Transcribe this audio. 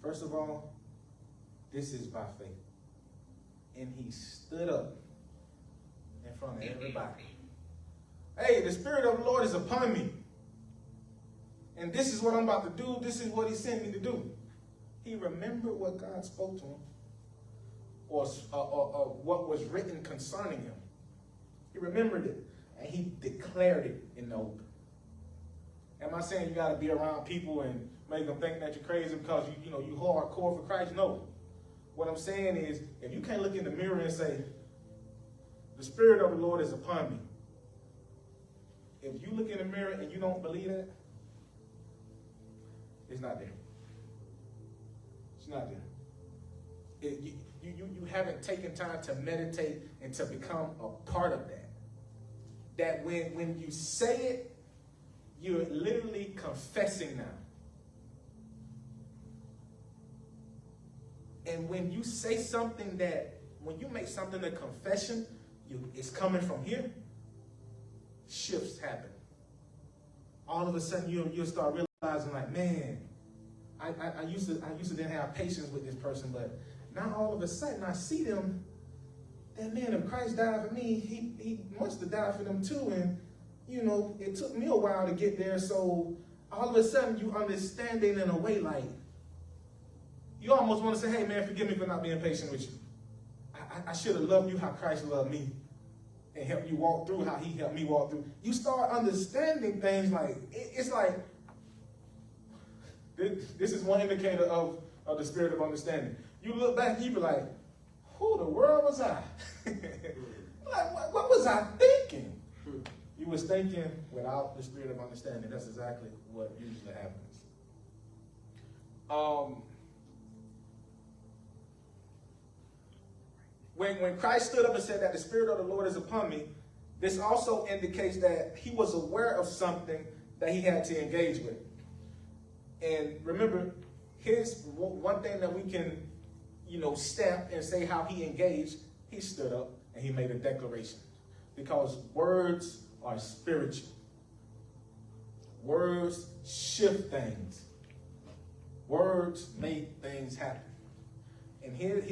First of all, this is by faith. And he stood up in front of everybody. Hey, the Spirit of the Lord is upon me. And this is what I'm about to do. This is what he sent me to do. He remembered what God spoke to him, or what was written concerning him. He remembered it, and he declared it in the open. Am I saying you got to be around people and make them think that you're crazy because you hardcore for Christ? No. What I'm saying is, if you can't look in the mirror and say, the Spirit of the Lord is upon me. If you look in the mirror and you don't believe that, it's not there. It's not there. You haven't taken time to meditate and to become a part of that. That when you say it, you're literally confessing now. And when you say something when you make something a confession, it's coming from here, shifts happen. All of a sudden you'll start realizing like, man, I used to didn't have patience with this person, but now all of a sudden I see them. That man, if Christ died for me, he must have died for them too. And it took me a while to get there. So all of a sudden you understand it in a way like you almost want to say, hey man, forgive me for not being patient with you. I should have loved you how Christ loved me and helped you walk through how he helped me walk through. You start understanding things like, it's like, this is one indicator of the spirit of understanding. You look back, you be like, who the world was I? Like, what was I thinking? You was thinking without the spirit of understanding. That's exactly what usually happens. When Christ stood up and said that the Spirit of the Lord is upon me, this also indicates that he was aware of something that he had to engage with. And remember, here's one thing that we can, stamp and say how he engaged. He stood up and he made a declaration. Because words are spiritual. Words shift things. Words make things happen. And here's